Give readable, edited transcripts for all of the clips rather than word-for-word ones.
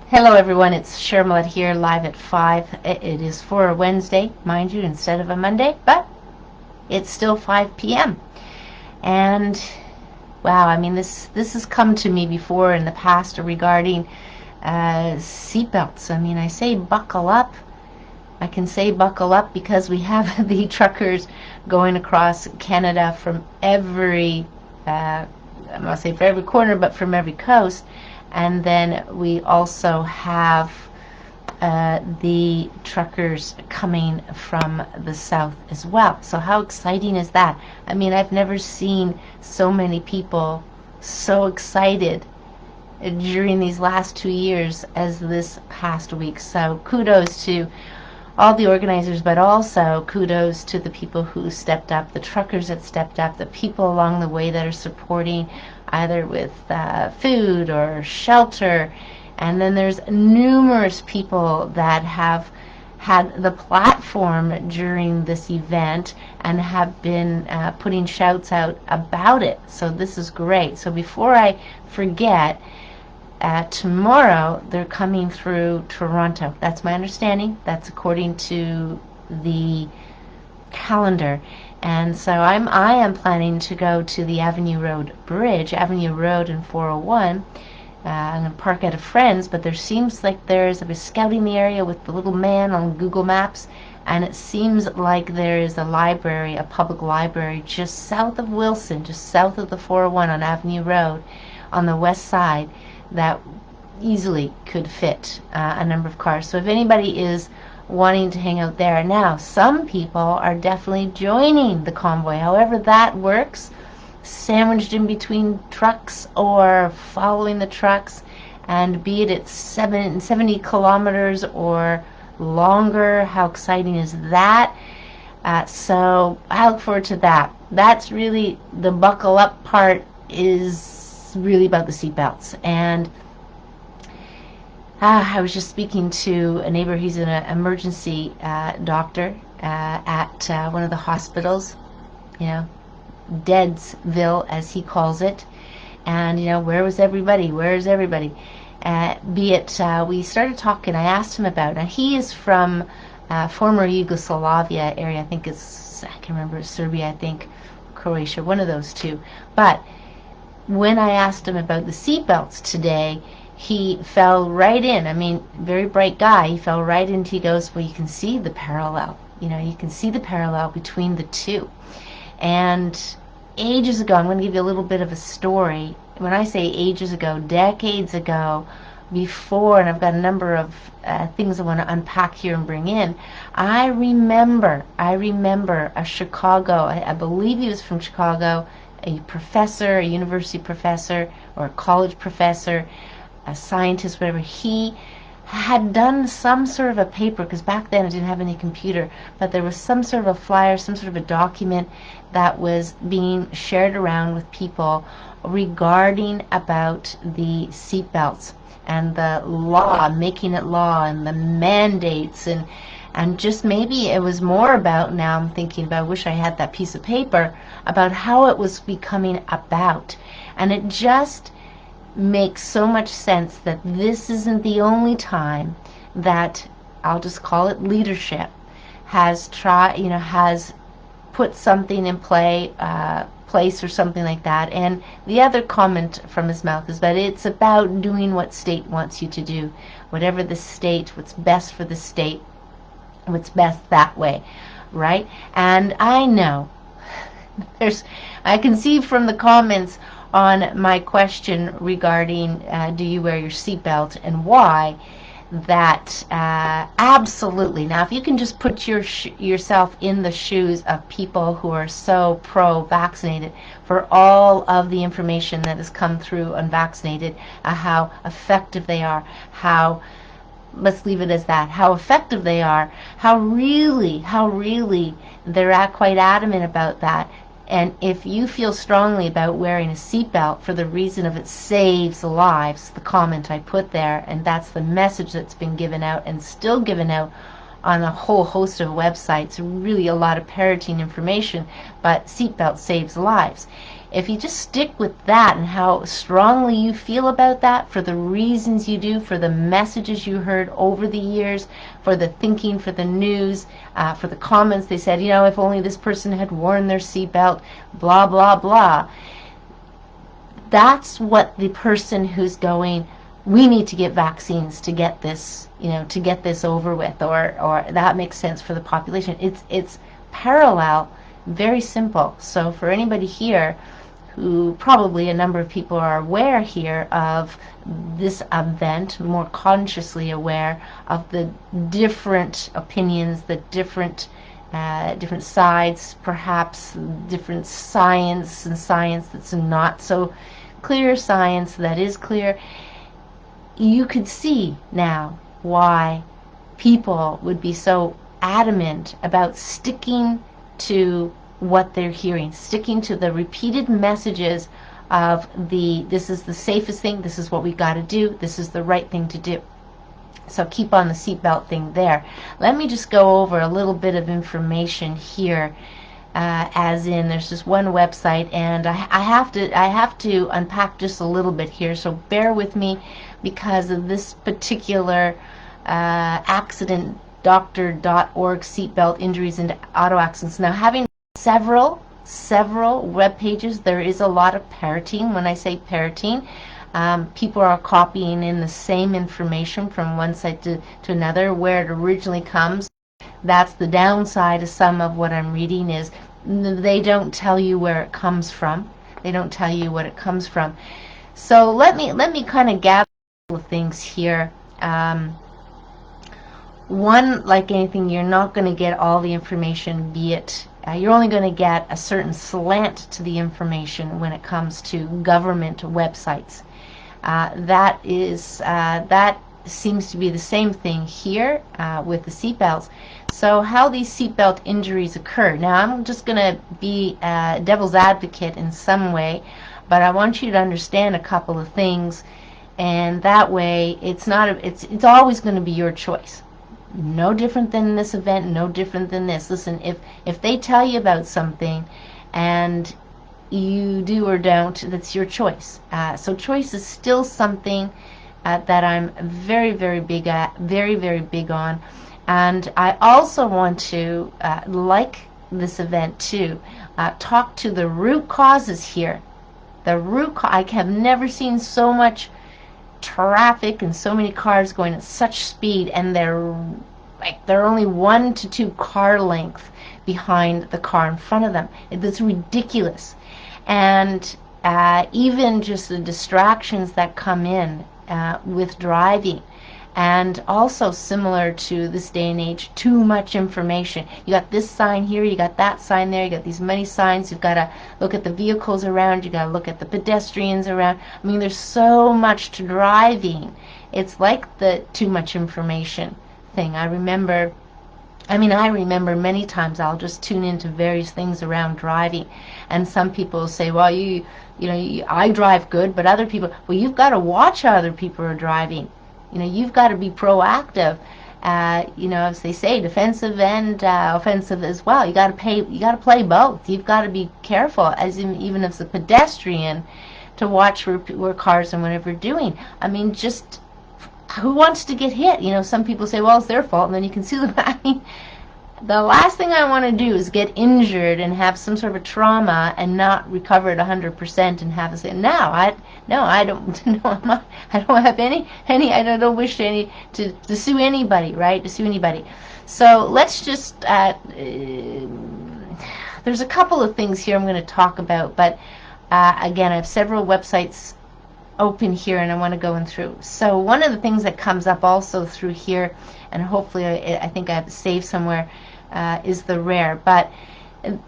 Hello everyone, it's Cheryl Millett here live at 5. It is for a Wednesday, mind you, instead of a Monday, but it's still 5 p.m. And wow, I mean this has come to me before in the past regarding seatbelts. I mean, I say buckle up. I can say buckle up because we have the truckers going across Canada from every I'm not saying for every corner, but from every coast. And then we also have the truckers coming from the south as well. So how exciting is that? I mean, I've never seen so many people so excited during these last 2 years as this past week. So kudos to all the organizers, but also kudos to the people who stepped up, the truckers that stepped up, the people along the way that are supporting either with food or shelter. And then there's numerous people that have had the platform during this event and have been putting shouts out about it. So this is great. So before I forget, tomorrow they're coming through Toronto. That's my understanding. That's according to the calendar. And so I am planning to go to the Avenue Road Bridge, Avenue Road and 401. I'm going to park at a friend's, but there seems like I was scouting the area with the little man on Google Maps, and it seems like there is a library, a public library, just south of Wilson, just south of the 401 on Avenue Road on the west side, that easily could fit a number of cars. So if anybody is wanting to hang out there now, some people are definitely joining the convoy, however that works, sandwiched in between trucks or following the trucks, and be it at 70 kilometers or longer. How exciting is that? So I look forward to that. That's really the buckle up part, is really about the seatbelts. And I was just speaking to a neighbor. He's an emergency doctor at one of the hospitals, Deadsville, as he calls it. And, where was everybody? Where's everybody? We started talking. I asked him about it. Now, he is from former Yugoslavia area. I think I can remember, Serbia, I think, Croatia, one of those two. But when I asked him about the seatbelts today, he fell right in. I mean, very bright guy. He fell right into, he goes, well, you can see the parallel. You can see the parallel between the two. And ages ago, I'm going to give you a little bit of a story. When I say ages ago, decades ago, before, and I've got a number of things I want to unpack here and bring in. I remember a Chicago, I believe he was from Chicago, a professor, a university professor, or a college professor, a scientist, whatever. He had done some sort of a paper, because back then I didn't have any computer, but there was some sort of a flyer, some sort of a document that was being shared around with people regarding about the seatbelts and the law, making it law, and the mandates, and just maybe it was more about, now I'm thinking about, I wish I had that piece of paper, about how it was becoming about. And it just makes so much sense that this isn't the only time that, I'll just call it leadership, has has put something in place or something like that. And the other comment from his mouth is that it's about doing what state wants you to do, whatever the state, what's best for the state, what's best that way, right? And I know I can see from the comments on my question regarding do you wear your seatbelt and why, that absolutely. Now, if you can just put yourself in the shoes of people who are so pro-vaccinated, for all of the information that has come through unvaccinated, how effective they are, let's leave it as that, how effective they are, how really they're quite adamant about that. And if you feel strongly about wearing a seatbelt for the reason of it saves lives, the comment I put there, and that's the message that's been given out and still given out on a whole host of websites, really a lot of parroting information, but seatbelt saves lives. if you just stick with that and how strongly you feel about that, for the reasons you do, for the messages you heard over the years, for the thinking, for the news, for the comments they said, if only this person had worn their seatbelt, blah, blah, blah. That's what the person who's going, we need to get vaccines to get this, to get this over with, or that makes sense for the population. It's parallel, very simple. So for anybody here, who probably a number of people are aware here of this event, more consciously aware of the different opinions, the different sides, perhaps different science and science that's not so clear, science that is clear. You could see now why people would be so adamant about sticking to what they're hearing, sticking to the repeated messages of this is the safest thing, this is what we got to do, this is the right thing to do. So keep on the seatbelt thing there. Let me just go over a little bit of information here. As in, there's just one website, and I have to unpack just a little bit here. So bear with me because of this particular accidentdoctor.org, seatbelt injuries and auto accidents. Now, having several web pages, there is a lot of parroting. When I say parroting, people are copying in the same information from one site to another where it originally comes. That's the downside of some of what I'm reading, is they don't tell you where it comes from. They don't tell you what it comes from. So let me kind of gather a couple of things here. One, like anything, you're not going to get all the information, be it you're only going to get a certain slant to the information when it comes to government websites. That seems to be the same thing here with the seatbelts. So how these seatbelt injuries occur. Now I'm just going to be a devil's advocate in some way, but I want you to understand a couple of things, and that way it's always going to be your choice. No different than this event, no different than this. Listen, if they tell you about something and you do or don't, that's your choice. So choice is still something that I'm very, very big at, very, very big on. And I also want to, like this event too, talk to the root causes here. I have never seen so much traffic and so many cars going at such speed, and they're only 1 to 2 car length behind the car in front of them. It's ridiculous. And even just the distractions that come in with driving, and also similar to this day and age, too much information. You got this sign here, you got that sign there, you got these many signs, you've got to look at the vehicles around, you got to look at the pedestrians around. I mean, there's so much to driving. It's like the too much information thing. I remember many times I'll just tune into various things around driving, and some people say, well, I drive good, but other people, well, you've got to watch how other people are driving. You've got to be proactive. As they say, defensive and offensive as well. You got to play both. You've got to be careful, even as a pedestrian, to watch where cars and whatever are doing. I mean, just who wants to get hit? Some people say, well, it's their fault, and then you can see them. I mean, the last thing I want to do is get injured and have some sort of trauma and not recover at 100% and have to say, I don't have any, I don't wish to sue anybody, right? To sue anybody. So let's just, there's a couple of things here I'm going to talk about, but again, I have several websites open here and I want to go through. So one of the things that comes up also through here, and hopefully I think I have it saved somewhere, is the rare. But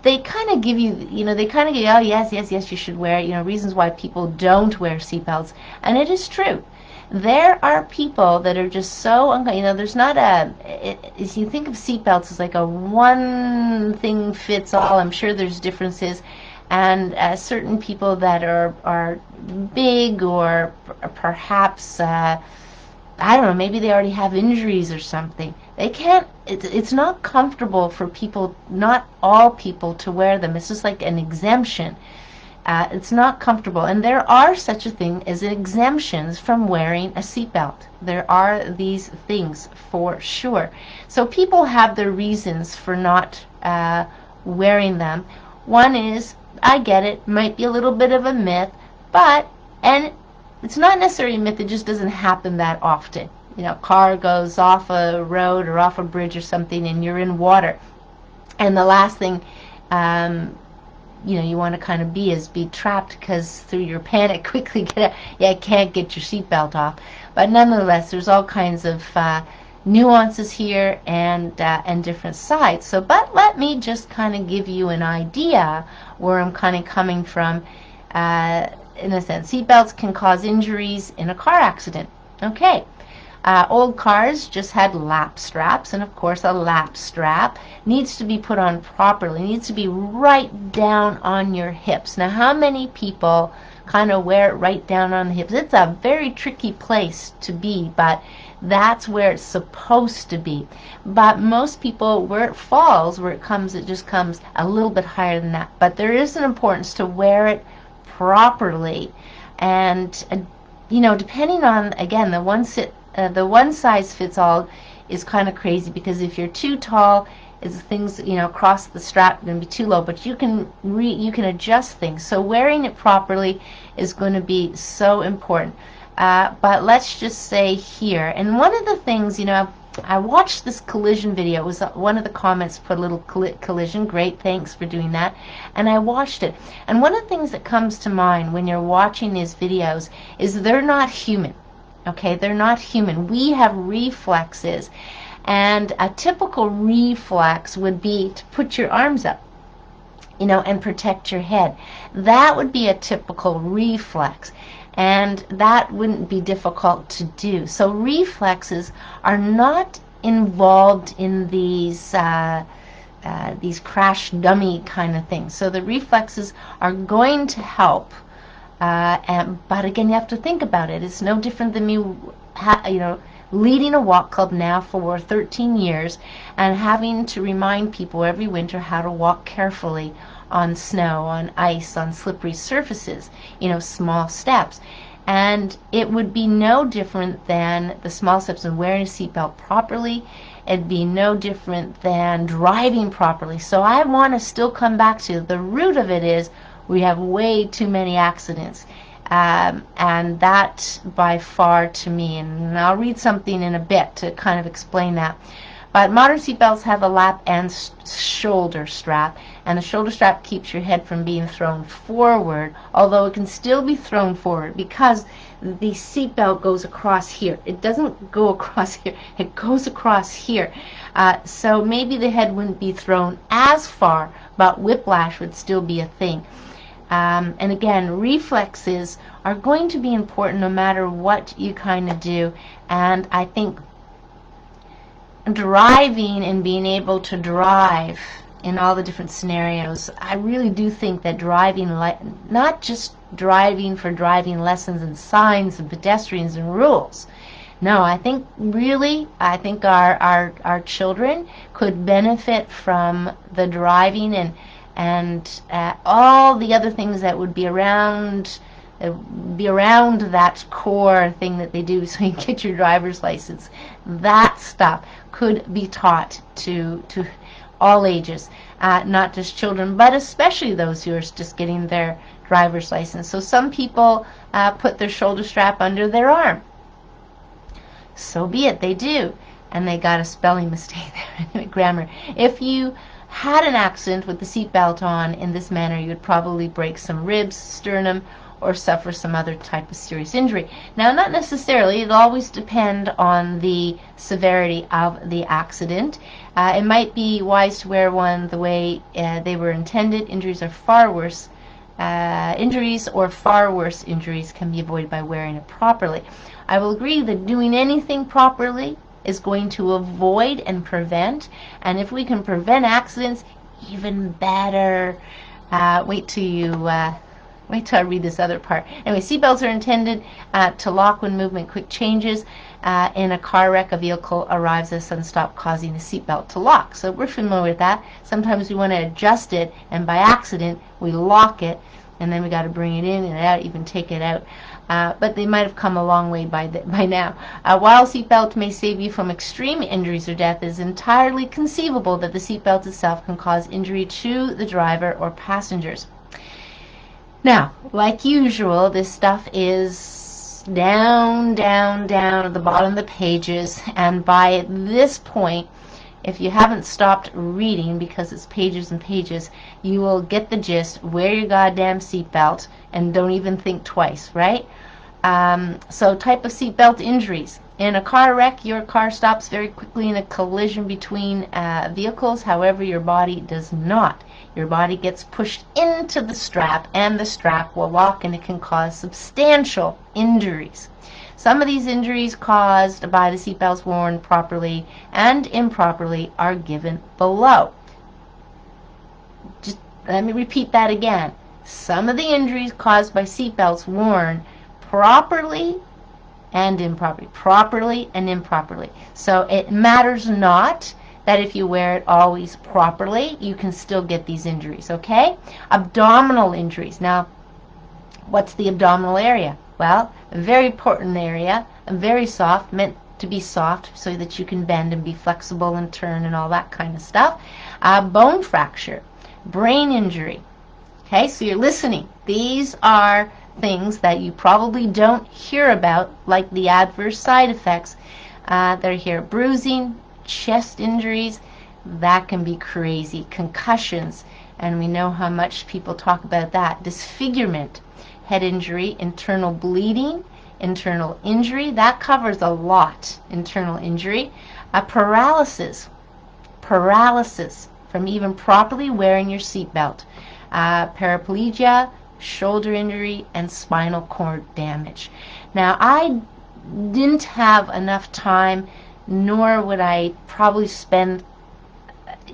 they kind of give you, oh yes, you should wear it, reasons why people don't wear seatbelts. And it is true. There are people that are just so, there's not if you think of seatbelts as like a one thing fits all. I'm sure there's differences. And certain people that are big, or perhaps, I don't know, maybe they already have injuries or something. They can't, it's not comfortable for people, not all people, to wear them. It's just like an exemption. It's not comfortable, and there are such a thing as exemptions from wearing a seatbelt. There are these things for sure. So people have their reasons for not wearing them. One is, I get it, might be a little bit of a myth, and it's not necessarily a myth, it just doesn't happen that often. You know, car goes off a road or off a bridge or something and you're in water. And the last thing you want to kind of be trapped, because through your panic quickly can't get your seatbelt off. But nonetheless, there's all kinds of nuances here and different sides. So, but let me just kind of give you an idea where I'm kind of coming from. In a sense, seatbelts can cause injuries in a car accident. Okay. Old cars just had lap straps, and of course a lap strap needs to be put on properly, needs to be right down on your hips. Now, how many people kind of wear it right down on the hips? It's a very tricky place to be, but that's where it's supposed to be. But most people, where it falls, where it comes, it just comes a little bit higher than that. But there is an importance to wear it properly, and depending on, again, the one size fits all is kind of crazy, because if you're too tall, things across the strap are going to be too low, but you can adjust things. So wearing it properly is going to be so important. But let's just say here, and one of the things, I watched this collision video. It was one of the comments put a little collision. Great, thanks for doing that. And I watched it. And one of the things that comes to mind when you're watching these videos is they're not human. Okay, they're not human. We have reflexes. And a typical reflex would be to put your arms up, and protect your head. That would be a typical reflex. And that wouldn't be difficult to do. So reflexes are not involved in these crash dummy kind of things. So the reflexes are going to help. But again, you have to think about it. It's no different than me, leading a walk club now for 13 years and having to remind people every winter how to walk carefully on snow, on ice, on slippery surfaces, small steps. And it would be no different than the small steps in wearing a seatbelt properly. It'd be no different than driving properly. So I want to still come back to the root of it is we have way too many accidents. And that by far to me, and I'll read something in a bit to kind of explain that. But modern seatbelts have a lap and shoulder strap, and the shoulder strap keeps your head from being thrown forward, although it can still be thrown forward because the seatbelt goes across here. It doesn't go across here, it goes across here. So maybe the head wouldn't be thrown as far, but whiplash would still be a thing. And again, reflexes are going to be important no matter what you kind of do, and I think driving and being able to drive in all the different scenarios, I really do think that driving, not just driving for driving lessons and signs and pedestrians and rules. No, I think our children could benefit from the driving and all the other things that would be around that core thing that they do so you get your driver's license. That stuff could be taught to all ages, not just children, but especially those who are just getting their driver's license. So some people put their shoulder strap under their arm. So be it, they do. And they got a spelling mistake there, grammar. If you had an accident with the seatbelt on in this manner, you would probably break some ribs, sternum, or suffer some other type of serious injury. Now, not necessarily. It'll always depend on the severity of the accident. It might be wise to wear one the way they were intended. Injuries or far worse injuries can be avoided by wearing it properly. I will agree that doing anything properly is going to avoid and prevent, and if we can prevent accidents, even better. Wait till I read this other part. Anyway, seatbelts are intended to lock when movement quick changes. In a car wreck, a vehicle arrives at a sudden stop, causing the seatbelt to lock. So we're familiar with that. Sometimes we want to adjust it, and by accident, we lock it. and then we got to bring it in and out, even take it out. But they might have come a long way by now. While seatbelt may save you from extreme injuries or death, it is entirely conceivable that the seatbelt itself can cause injury to the driver or passengers. Now, like usual, this stuff is down, down, down at the bottom of the pages, and by this point, if you haven't stopped reading, because it's pages and pages, you will get the gist. Wear your goddamn seatbelt and don't even think twice, right? So type of seatbelt injuries. In a car wreck, your car stops very quickly in a collision between vehicles. However, your body does not. Your body gets pushed into the strap, and the strap will lock, and it can cause substantial injuries. Some of these injuries caused by the seatbelts worn properly and improperly are given below. Just let me repeat that again. Some of the injuries caused by seatbelts worn properly and improperly. Properly and improperly. So it matters not that if you wear it always properly, you can still get these injuries, okay? Abdominal injuries. Now, what's the abdominal area? Well, a very important area, very soft, meant to be soft so that you can bend and be flexible and turn and all that kind of stuff. Bone fracture, brain injury. Okay, so you're listening. These are things that you probably don't hear about, like the adverse side effects that are here. Bruising, chest injuries, that can be crazy. Concussions, and we know how much people talk about that. Disfigurement, head injury, internal bleeding, internal injury, that covers a lot. Internal injury. Paralysis from even properly wearing your seatbelt. Paraplegia, shoulder injury, and spinal cord damage. Now, I didn't have enough time, nor would I probably spend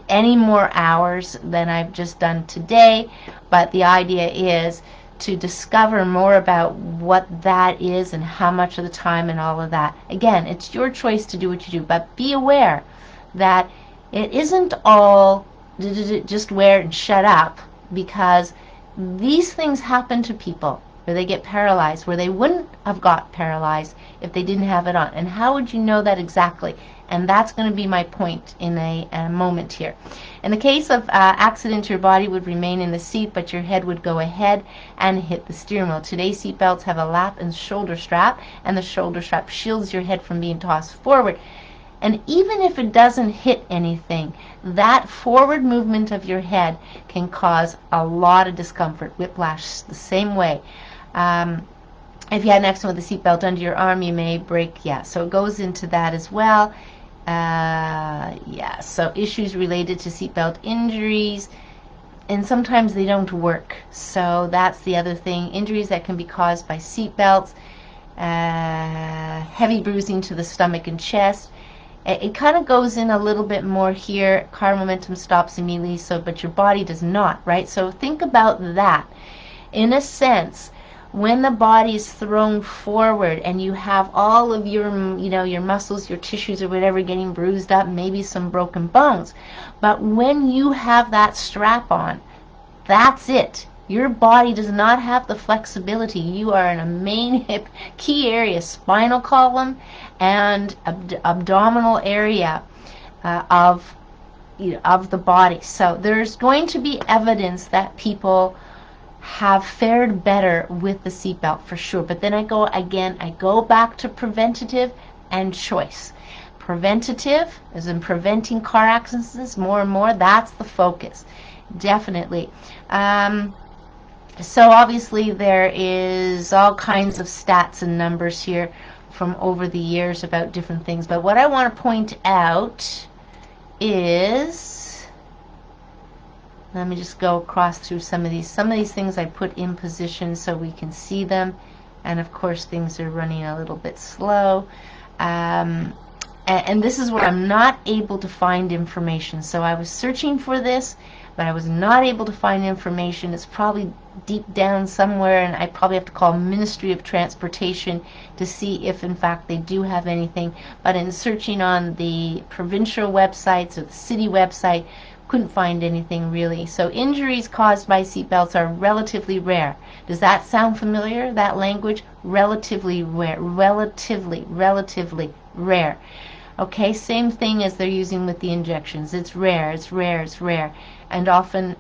any more hours than I've just done today, but the idea is to discover more about what that is and how much of the time and all of that. Again, it's your choice to do what you do, but be aware that it isn't all just wear and shut up, because these things happen to people where they get paralyzed, where they wouldn't have got paralyzed if they didn't have it on. And how would you know that exactly? And that's going to be my point in a moment here. In the case of accident, your body would remain in the seat, but your head would go ahead and hit the steering wheel. Today's seatbelts have a lap and shoulder strap, and the shoulder strap shields your head from being tossed forward. And even if it doesn't hit anything, that forward movement of your head can cause a lot of discomfort. Whiplash, the same way. If you had an accident with a seatbelt under your arm, you may break. Yeah, so it goes into that as well. Yeah, so issues related to seatbelt injuries, and sometimes they don't work. So that's the other thing. Injuries that can be caused by seatbelts. Heavy bruising to the stomach and chest. It kind of goes in a little bit more here. Car momentum stops immediately, so but your body does not, right? So think about that. In a sense, when the body is thrown forward and you have all of your, your muscles, your tissues or whatever getting bruised up, maybe some broken bones. But when you have that strap on, that's it. Your body does not have the flexibility. You are in a main hip key area, spinal column and abdominal area of the body. So there's going to be evidence that people have fared better with the seatbelt for sure. But then I go back to preventative and choice. Preventative, as in preventing car accidents more and more, that's the focus, definitely. So obviously there is all kinds of stats and numbers here from over the years about different things. But what I want to point out is, let me just go across through some of these. Some of these things I put in position so we can see them. And of course things are running a little bit slow. And this is where I'm not able to find information. So I was searching for this, but I was not able to find information. It's probably deep down somewhere, and I probably have to call Ministry of Transportation to see if in fact they do have anything. But in searching on the provincial websites or the city website, couldn't find anything really. So injuries caused by seatbelts are relatively rare. Does that sound familiar, that language? Relatively rare. Relatively rare. Okay, same thing as they're using with the injections. It's rare, it's rare, it's rare, and often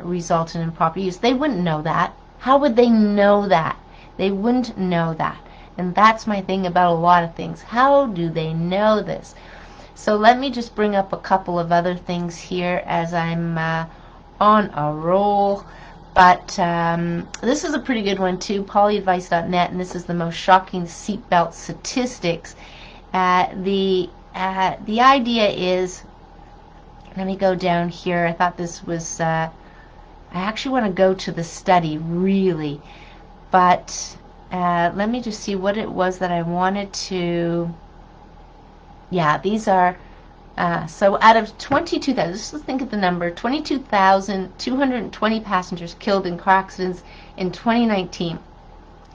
result in improper use. They wouldn't know that. How would they know that? They wouldn't know that. And that's my thing about a lot of things. How do they know this? So let me just bring up a couple of other things here as I'm on a roll. But this is a pretty good one too, polyadvice.net, and this is the most shocking seatbelt statistics. The idea is, let me go down here. I thought this was, I actually want to go to the study really, but let me just see what it was that I wanted to. Yeah, these are, so out of 22,000, just think of the number, 22,220 passengers killed in car accidents in 2019.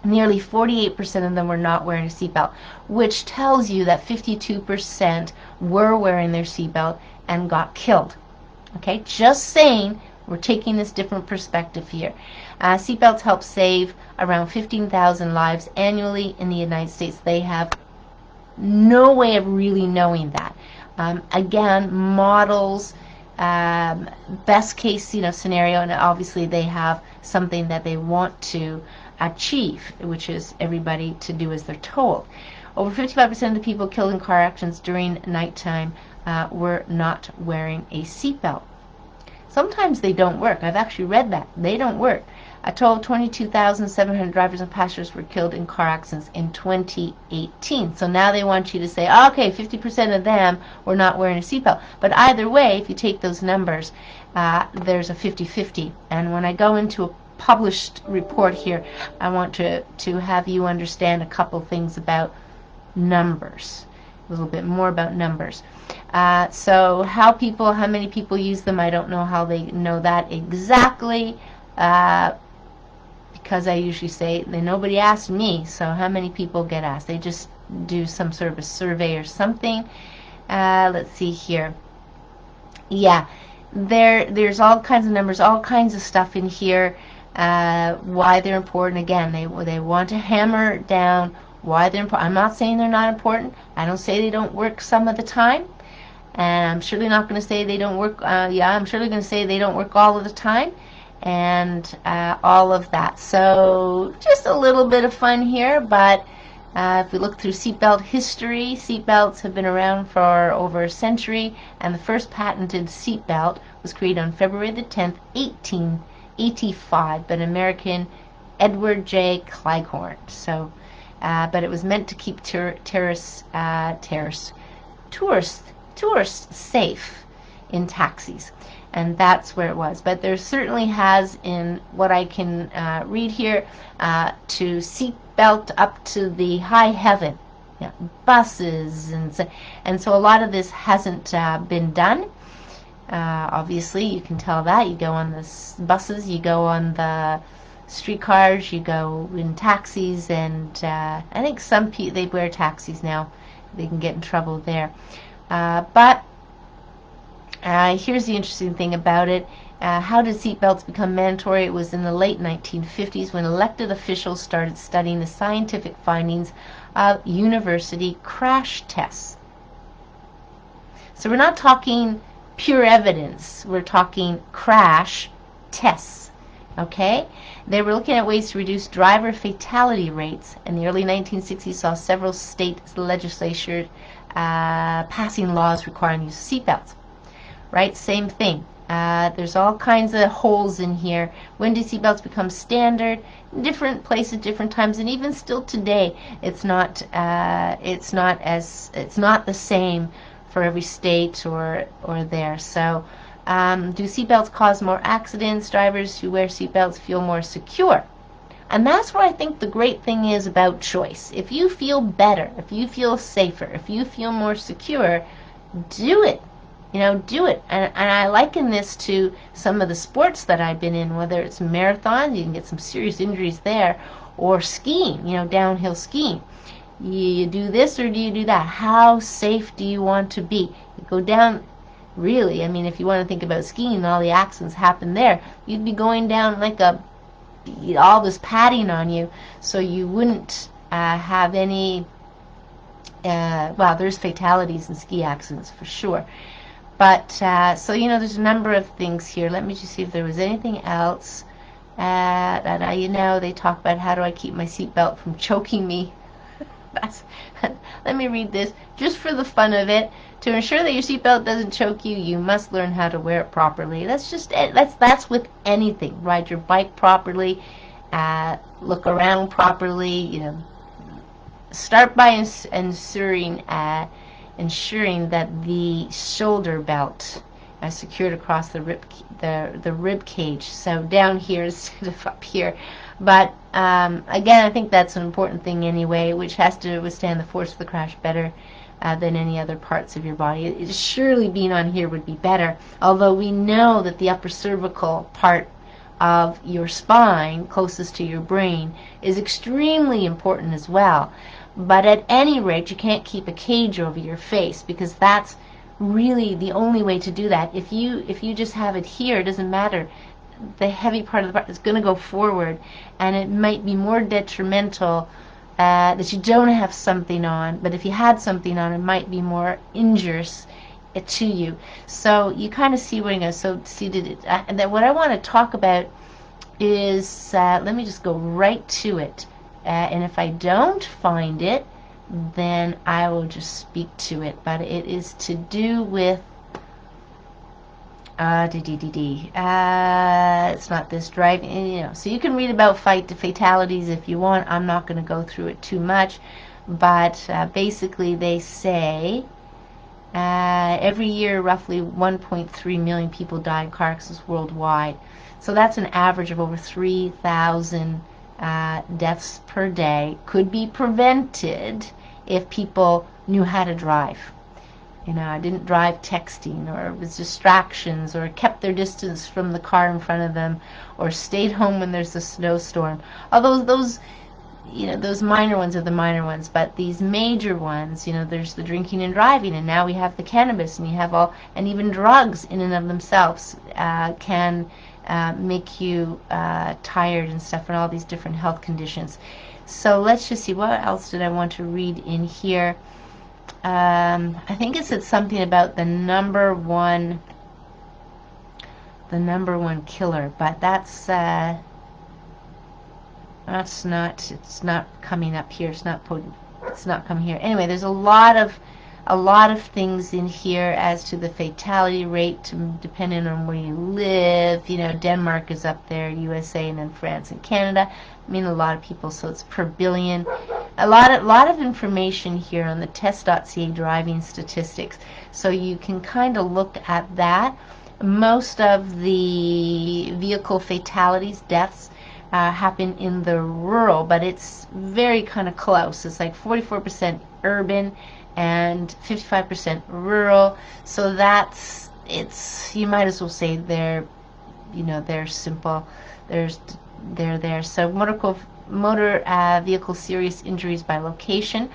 Nearly 48% of them were not wearing a seatbelt, which tells you that 52% were wearing their seatbelt and got killed. Okay, just saying, we're taking this different perspective here. Seatbelts help save around 15,000 lives annually in the United States. They have no way of really knowing that. Again, models, best case scenario, and obviously they have something that they want to achieve, which is everybody to do as they're told. Over 55% of the people killed in car accidents during nighttime were not wearing a seatbelt. Sometimes they don't work. I've actually read that. They don't work. A total of 22,700 drivers and passengers were killed in car accidents in 2018. So now they want you to say, okay, 50% of them were not wearing a seatbelt. But either way, if you take those numbers, there's a 50-50. And when I go into a published report here, I want to have you understand a couple things about numbers, a little bit more about numbers. So how many people use them, I don't know how they know that exactly, because I usually say nobody asked me, so how many people get asked? They just do some sort of a survey or something. Let's see here. Yeah, there's all kinds of numbers, all kinds of stuff in here. Why they're important. Again, they want to hammer down why they're important. I'm not saying they're not important. I don't say they don't work some of the time, and I'm surely not going to say they don't work. I'm surely going to say they don't work all of the time, and all of that. So just a little bit of fun here, but if we look through seatbelt history, seatbelts have been around for over a century, and the first patented seatbelt was created on February the 10th, 1885, by an American Edward J. Cleghorn. So, but it was meant to keep tourists safe in taxis, and that's where it was. But there certainly has, in what I can read here, to seatbelt up to the high heaven, buses, and so a lot of this hasn't been done. Obviously, you can tell that. You go on the buses, you go on the streetcars, you go in taxis, and I think some people, they wear taxis now. They can get in trouble there. But here's the interesting thing about it. How did seatbelts become mandatory? It was in the late 1950s when elected officials started studying the scientific findings of university crash tests. So we're not talking pure evidence. We're talking crash tests. Okay? They were looking at ways to reduce driver fatality rates. In the early 1960s, saw several state legislatures passing laws requiring use of seatbelts. Right? Same thing. There's all kinds of holes in here. When did seatbelts become standard? Different places, different times, and even still today, it's not the same for every state or there. So, do seatbelts cause more accidents? Drivers who wear seatbelts feel more secure. And that's what I think the great thing is about choice. If you feel better, if you feel safer, if you feel more secure, do it. Do it. And I liken this to some of the sports that I've been in, whether it's marathon, you can get some serious injuries there, or skiing, downhill skiing. You do this or do you do that? How safe do you want to be? You go down really. I mean, if you want to think about skiing, all the accidents happen there. You'd be going down like all this padding on you, so you wouldn't have any, well, there's fatalities in ski accidents for sure. But, so, there's a number of things here. Let me just see if there was anything else. They talk about how do I keep my seatbelt from choking me. Let me read this. Just for the fun of it, to ensure that your seatbelt doesn't choke you, you must learn how to wear it properly. That's just it. That's with anything. Ride your bike properly, look around properly. Start by ensuring that the shoulder belt is secured across the rib cage. So down here instead of up here. But again, I think that's an important thing anyway, which has to withstand the force of the crash better than any other parts of your body. Surely being on here would be better, although we know that the upper cervical part of your spine, closest to your brain, is extremely important as well. But at any rate, you can't keep a cage over your face, because that's really the only way to do that. If you just have it here, it doesn't matter. The heavy part of the part is going to go forward, and it might be more detrimental that you don't have something on, but if you had something on, it might be more injurious to you. So you kind of see where I'm going. That what I want to talk about is, let me just go right to it, and if I don't find it, then I will just speak to it. But it is to do with it's not this driving, so you can read about fatalities if you want. I'm not going to go through it too much, but basically they say every year roughly 1.3 million people die in car accidents worldwide. So that's an average of over 3,000 deaths per day. Could be prevented if people knew how to drive. Didn't drive texting, or was distractions, or kept their distance from the car in front of them, or stayed home when there's a snowstorm. Although those minor ones are the minor ones, but these major ones, there's the drinking and driving, and now we have the cannabis, and you have and even drugs in and of themselves can make you tired and stuff, and all these different health conditions. So let's just see, what else did I want to read in here? I think it said something about the number one killer, but that's not, it's not coming up here. It's not coming here. Anyway, there's a lot of things in here as to the fatality rate, depending on where you live. Denmark is up there, USA, and then France and Canada. I mean, a lot of people, so it's per billion. A lot of information here on the test.ca driving statistics, so you can kind of look at that. Most of the vehicle fatalities, deaths, happen in the rural, but it's very kind of close. It's like 44% urban and 55% rural. So you might as well say they're simple. They're there. So motor vehicle serious injuries by location.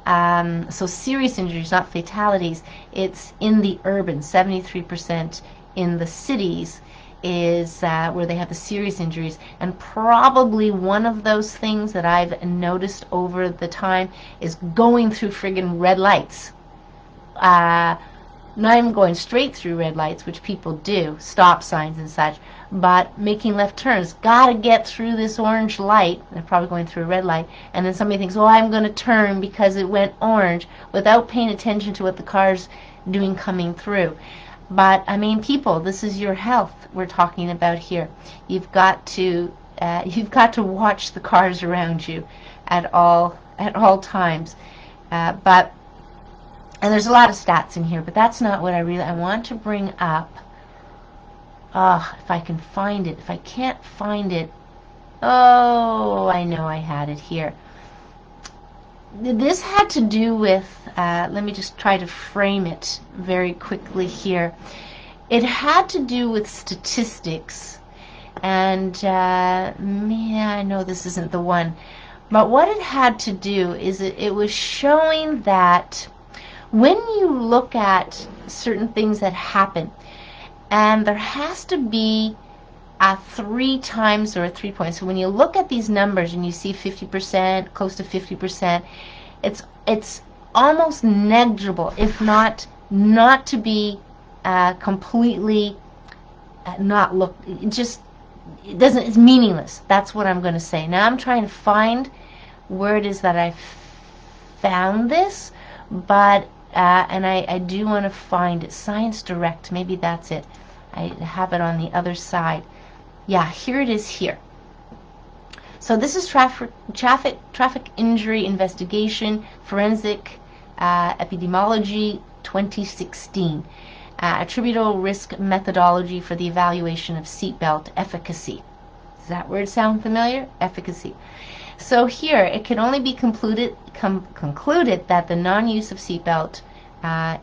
So serious injuries, not fatalities. It's in the urban. 73% in the cities is where they have the serious injuries. And probably one of those things that I've noticed over the time is going through friggin' red lights. Not even going straight through red lights, which people do, stop signs and such, but making left turns. Gotta get through this orange light. They're probably going through a red light, and then somebody thinks, I'm going to turn because it went orange, without paying attention to what the car's doing coming through. But I mean, people, this is your health we're talking about here. You've got to watch the cars around you at all times. And there's a lot of stats in here, but that's not what I want to bring up. If I can find it. If I can't find it, I know I had it here. This had to do with, let me just try to frame it very quickly here. It had to do with statistics, and I know this isn't the one, but what it had to do is it was showing that when you look at certain things that happen, and there has to be a 3 times or a 3 points. So when you look at these numbers and you see 50%, close to 50%, it's almost negligible, if not to be completely not look. It doesn't. It's meaningless. That's what I'm going to say. Now I'm trying to find where it is that I found this, but and I do want to find it. Science Direct. Maybe that's it. I have it on the other side. Yeah, here it is here. So this is traffic injury investigation, forensic epidemiology 2016. Attributable risk methodology for the evaluation of seatbelt efficacy. Does that word sound familiar? Efficacy. So here, it can only be concluded that the non-use of seatbelt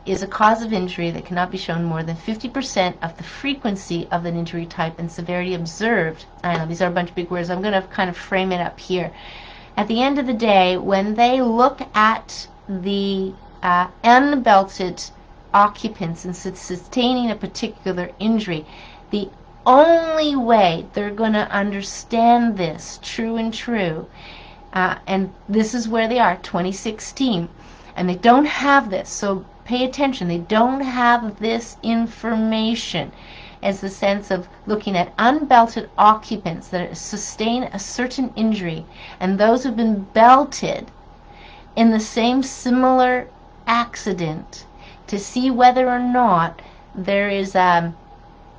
is a cause of injury that cannot be shown more than 50% of the frequency of an injury type and severity observed. I know these are a bunch of big words. I'm going to kind of frame it up here. At the end of the day, when they look at the unbelted occupants and sustaining a particular injury, the only way they're going to understand this true and true, and this is where they are, 2016, and they don't have this, so pay attention, they don't have this information as the sense of looking at unbelted occupants that sustain a certain injury and those who've been belted in the same similar accident to see whether or not there is an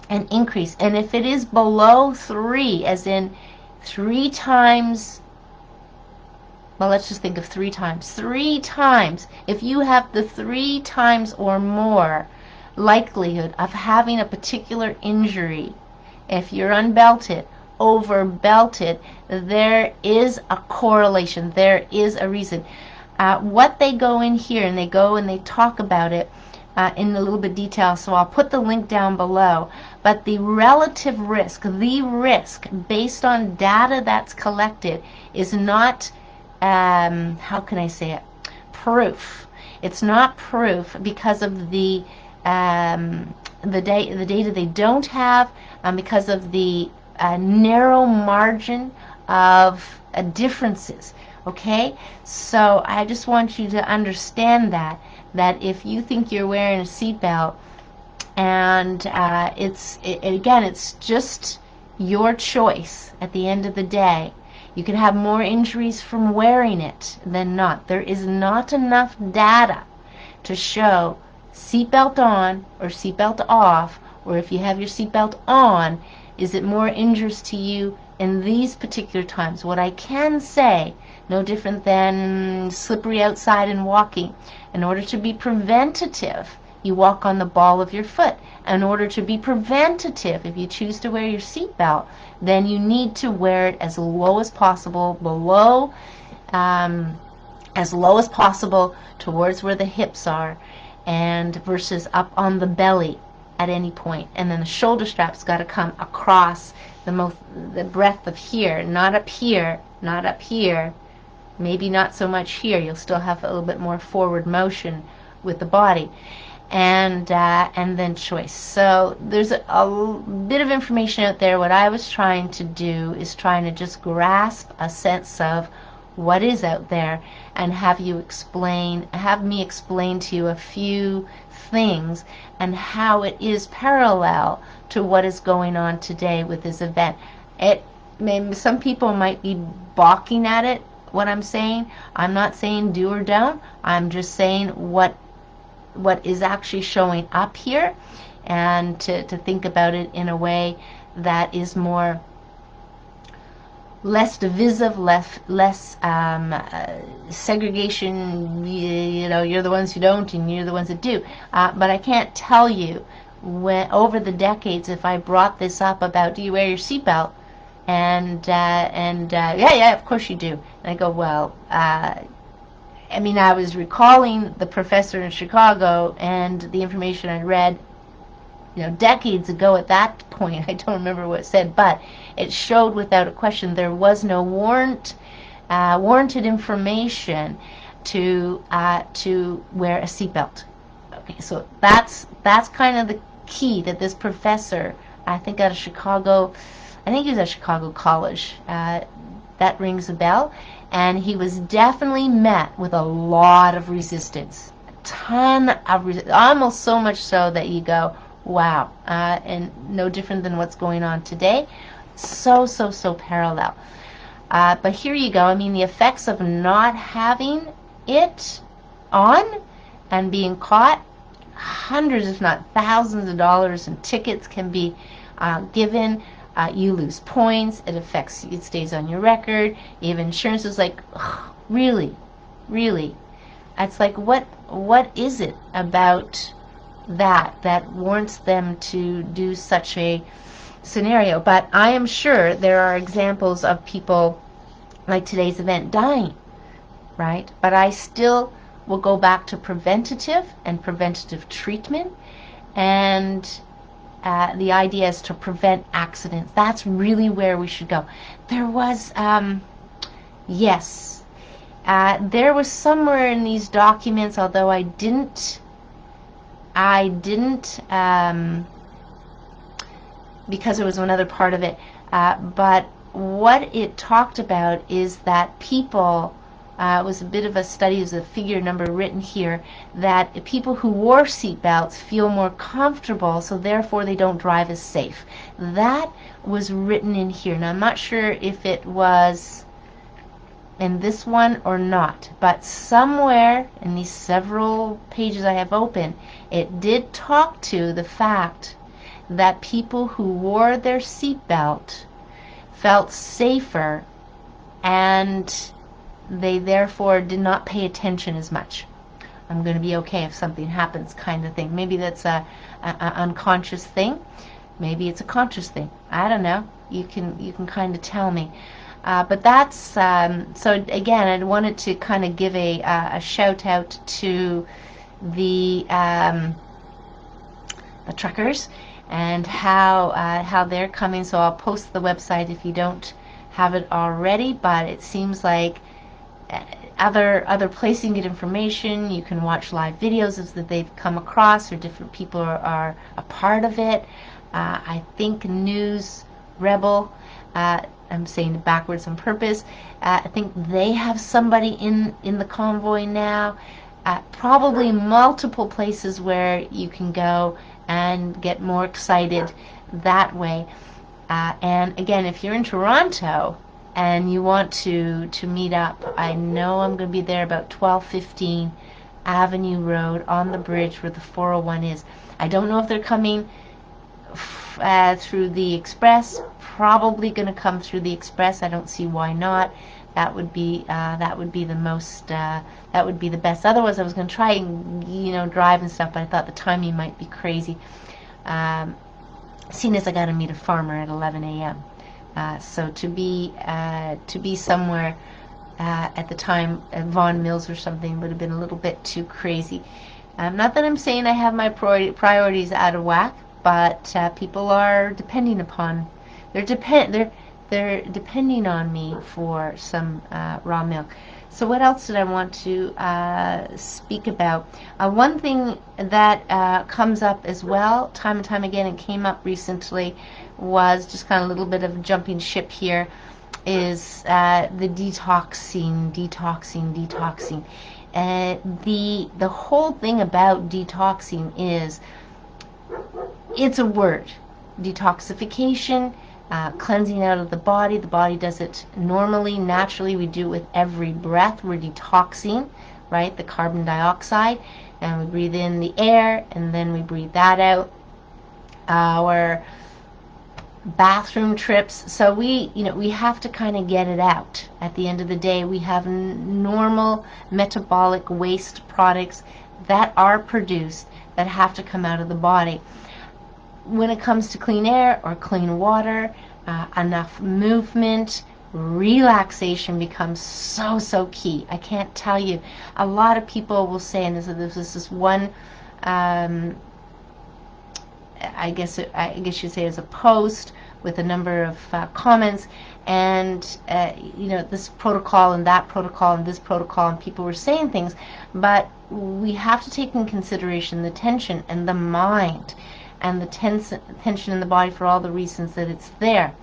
increase. And if it is below 3, as in 3 times, well, let's just think of 3 times. 3 times, if you have the 3 times or more likelihood of having a particular injury, if you're unbelted, over belted, there is a correlation, there is a reason. What they go in here, and they talk about it in a little bit of detail, so I'll put the link down below, but the relative risk, the risk based on data that's collected is not, how can I say it, proof. It's not proof because of the data they don't have, because of the narrow margin of differences. Okay, so I just want you to understand that if you think you're wearing a seatbelt and it's just your choice at the end of the day. You can have more injuries from wearing it than not. There is not enough data to show seatbelt on or seatbelt off, or if you have your seatbelt on, is it more injurious to you in these particular times. What I can say, no different than slippery outside and walking, in order to be preventative, you walk on the ball of your foot. In order to be preventative, if you choose to wear your seatbelt, then you need to wear it as low as possible, below, as low as possible towards where the hips are, and versus up on the belly at any point. And then the shoulder strap's got to come across the breadth of here, not up here, not up here, maybe not so much here. You'll still have a little bit more forward motion with the body. And then choice. So there's a bit of information out there. What I was trying to do is trying to just grasp a sense of what is out there and have me explain to you a few things and how it is parallel to what is going on today with this event. Some people might be balking at it, what I'm saying. I'm not saying do or don't. I'm just saying what is actually showing up here, and to think about it in a way that is less divisive, less segregation. You're the ones who don't and you're the ones that do. But I can't tell you when over the decades if I brought this up about do you wear your seatbelt, and yeah, of course you do. And I go, well, I was recalling the professor in Chicago and the information I read, decades ago at that point. I don't remember what it said, but it showed without a question there was no warranted information to wear a seatbelt. Okay, so that's kind of the key that this professor, I think out of Chicago, I think he was at Chicago College, that rings a bell, and he was definitely met with a lot of resistance, a ton of resistance, almost so much so that you go, wow, and no different than what's going on today. So parallel. But here you go. I mean, the effects of not having it on and being caught, hundreds if not thousands of dollars in tickets can be given. You lose points. It affects you. It stays on your record. Even insurance is like, really? It's like, what is it about that warrants them to do such a scenario? But I am sure there are examples of people like today's event dying, right? But I still will go back to preventative and preventative treatment, and the idea is to prevent accidents. That's really where we should go. There was yes, there was somewhere in these documents, although I didn't because it was another part of it, but what it talked about is that people, it was a bit of a study, there's a figure number written here, that people who wore seatbelts feel more comfortable, so therefore they don't drive as safe. That was written in here. Now I'm not sure if it was in this one or not, but somewhere in these several pages I have open, it did talk to the fact that people who wore their seatbelt felt safer, and they therefore did not pay attention as much. I'm going to be okay if something happens, kind of thing. Maybe that's a unconscious thing. Maybe it's a conscious thing. I don't know. You can kind of tell me. But that's so. Again, I wanted to kind of give a shout out to the truckers and how they're coming. So I'll post the website if you don't have it already. But it seems like other places you can get information. You can watch live videos that they've come across, or different people are a part of it. I think News Rebel, I'm saying it backwards on purpose, I think they have somebody in the convoy now. Probably multiple places where you can go and get more excited that way. And again, if you're in Toronto and you want to meet up, I know I'm going to be there about 12:15 Avenue Road on the bridge where the 401 is. I don't know if they're coming through the express. Probably going to come through the express. I don't see why not. That would be the most. That would be the best. Otherwise, I was going to try and drive and stuff, but I thought the timing might be crazy. Seeing as I got to meet a farmer at 11 a.m. So to be somewhere at the time at Vaughan Mills or something would have been a little bit too crazy. Not that I'm saying I have my priorities out of whack, but people are depending upon. They're depending on me for some raw milk. So what else did I want to speak about? One thing that comes up as well, time and time again, and came up recently, was just kind of a little bit of jumping ship here, is the detoxing. The whole thing about detoxing is, it's a word. Detoxification. Cleansing out of the body. The body does it normally, naturally. We do it with every breath. We're detoxing, right? The carbon dioxide, and we breathe in the air, and then we breathe that out. Our bathroom trips. So we have to kind of get it out. At the end of the day, we have normal metabolic waste products that are produced that have to come out of the body. When it comes to clean air or clean water, enough movement, relaxation becomes so key. I can't tell you. A lot of people will say, and this is this one, I guess you'd say it's a post, with a number of comments, and this protocol and that protocol and this protocol, and people were saying things, but we have to take in consideration the tension and the mind and the tension in the body for all the reasons that it's there.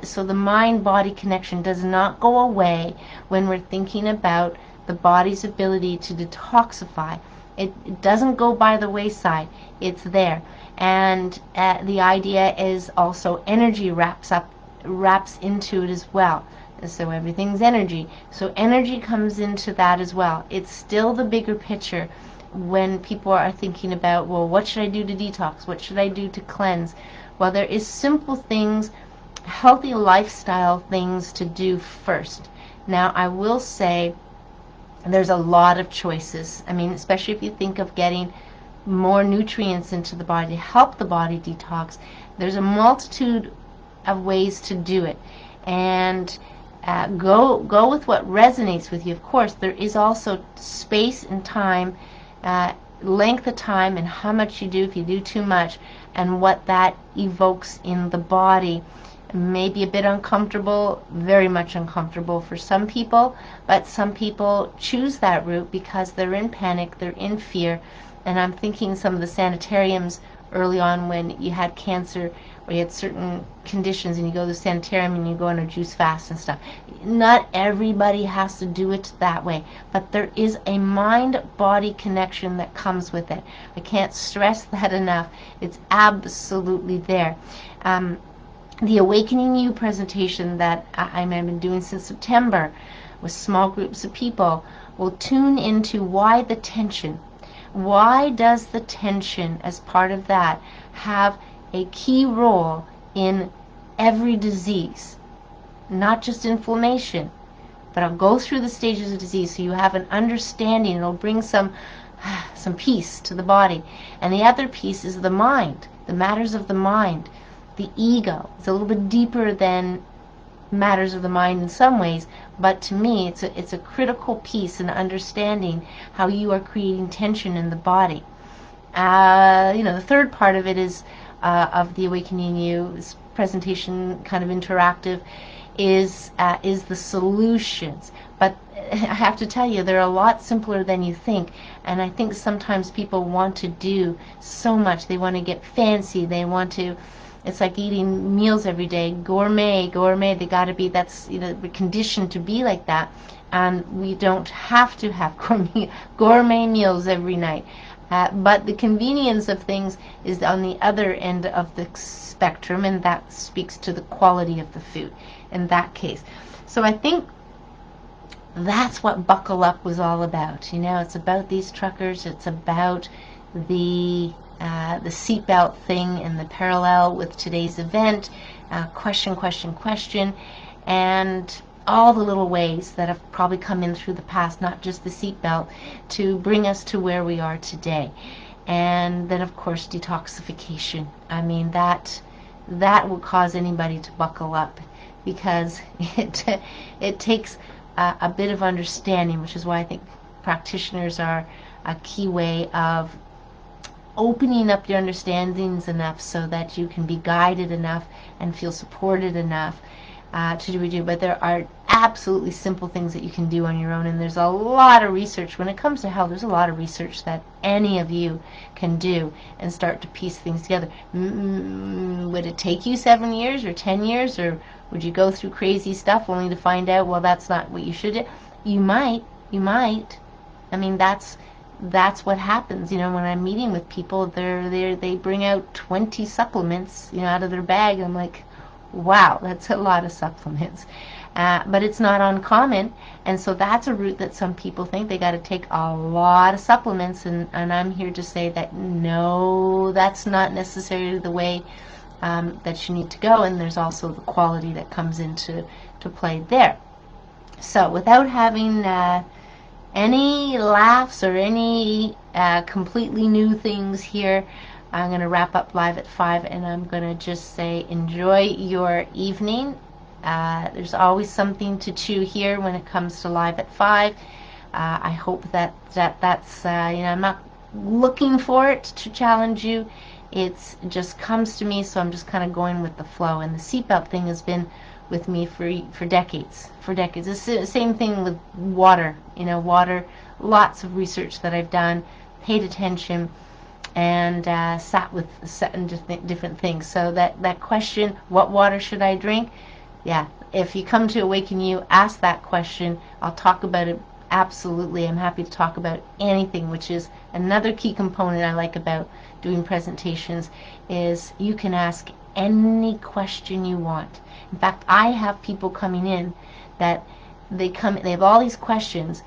So the mind-body connection does not go away when we're thinking about the body's ability to detoxify. It doesn't go by the wayside. It's there. And the idea is also energy wraps into it as well. So everything's energy. So energy comes into that as well. It's still the bigger picture when people are thinking about, well, what should I do to detox? What should I do to cleanse? Well, there is simple things, healthy lifestyle things to do first. Now, I will say there's a lot of choices. I mean, especially if you think of getting more nutrients into the body to help the body detox, there's a multitude of ways to do it. And go with what resonates with you. Of course, there is also space and time, length of time, and how much you do if you do too much, and what that evokes in the body. May be a bit uncomfortable, very much uncomfortable for some people, but some people choose that route because they're in panic, they're in fear. And I'm thinking some of the sanitariums early on when you had cancer or you had certain conditions and you go to the sanitarium and you go on a juice fast and stuff. Not everybody has to do it that way, but there is a mind-body connection that comes with it. I can't stress that enough. It's absolutely there. The Awakening You presentation that I've been doing since September with small groups of people will tune into why the tension. Why does the tension, as part of that, have a key role in every disease? Not just inflammation, but I'll go through the stages of disease so you have an understanding. It'll bring some peace to the body. And the other piece is the mind, the matters of the mind. The ego. It's a little bit deeper than matters of the mind in some ways, but to me it's a critical piece in understanding how you are creating tension in the body. The third part of it is of the Awakening You, this presentation, kind of interactive, is the solutions. But I have to tell you, they're a lot simpler than you think. And I think sometimes people want to do so much. They want to get fancy. They want to. It's like eating meals every day, gourmet. They got to be. We're conditioned to be like that, and we don't have to have gourmet meals every night. But the convenience of things is on the other end of the spectrum, and that speaks to the quality of the food in that case. So I think that's what Buckle Up was all about. It's about these truckers. It's about the seatbelt thing and the parallel with today's event, question, and all the little ways that have probably come in through the past, not just the seatbelt, to bring us to where we are today. And then, of course, detoxification. I mean, that will cause anybody to buckle up, because it takes a bit of understanding, which is why I think practitioners are a key way of opening up your understandings enough so that you can be guided enough and feel supported enough to do what you do. But there are absolutely simple things that you can do on your own, and there's a lot of research. When it comes to health, there's a lot of research that any of you can do and start to piece things together. Would it take you 7 years or 10 years, or would you go through crazy stuff only to find out, well, that's not what you should do? You might. I mean, that's what happens. When I'm meeting with people, they bring out 20 supplements, out of their bag. I'm like, wow, that's a lot of supplements. But it's not uncommon, and so that's a route that some people think they got to take a lot of supplements, and I'm here to say that no, that's not necessarily the way that you need to go, and there's also the quality that comes into play there. So without having any laughs or any completely new things here, I'm going to wrap up live at 5, and I'm going to just say enjoy your evening. There's always something to chew here when it comes to live at 5. I hope that's I'm not looking for it to challenge you. It just comes to me, so I'm just kind of going with the flow. And the seatbelt thing has been with me for decades. For decades. It's the same thing with water. You know, water. Lots of research that I've done, paid attention, and sat with certain different things. So that question, what water should I drink? Yeah, if you come to Awaken You, ask that question. I'll talk about it. Absolutely, I'm happy to talk about anything, which is another key component I like about doing presentations, is you can ask any question you want. In fact, I have people coming in that they have all these questions,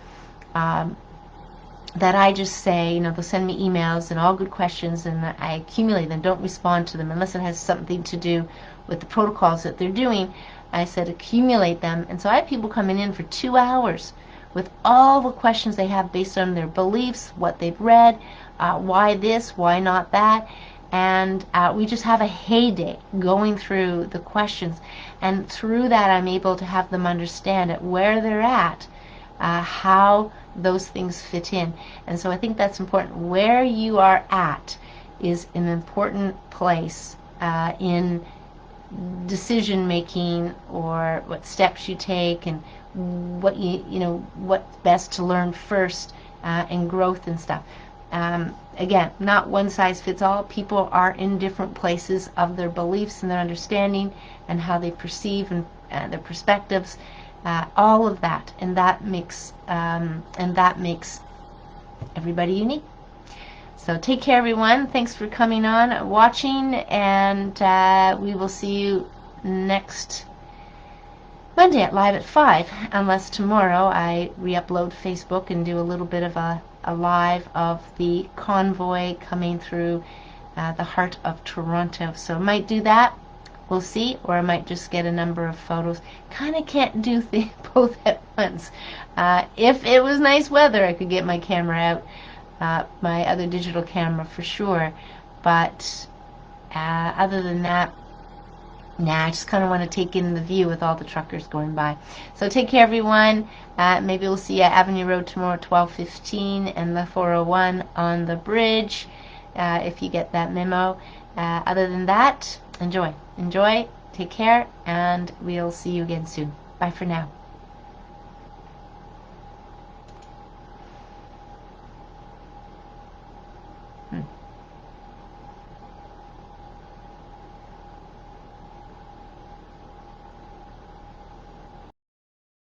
that I just say, you know, they'll send me emails and all good questions, and I accumulate them, don't respond to them unless it has something to do with the protocols that they're doing. I said accumulate them. And so I have people coming in for 2 hours with all the questions they have based on their beliefs, what they've read, why this, why not that. And we just have a heyday going through the questions. And through that, I'm able to have them understand at where they're at, how those things fit in. And so I think that's important. Where you are at is an important place in decision making, or what steps you take, and what you know what's best to learn first, and growth and stuff. Again, not one size fits all. People are in different places of their beliefs and their understanding and how they perceive and their perspectives, all of that, and that makes everybody unique. So take care, everyone. Thanks for coming on, watching, and we will see you next Monday at live at 5, unless tomorrow I re-upload Facebook and do a little bit of a live of the convoy coming through the heart of Toronto. So I might do that. We'll see, or I might just get a number of photos. Kind of can't do both at once. If it was nice weather, I could get my camera out, my other digital camera for sure. But other than that, nah, I just kind of want to take in the view with all the truckers going by. So take care, everyone. Maybe we'll see you at Avenue Road tomorrow at 12:15, and the 401 on the bridge, if you get that memo. Other than that, enjoy, take care, and we'll see you again soon. Bye for now.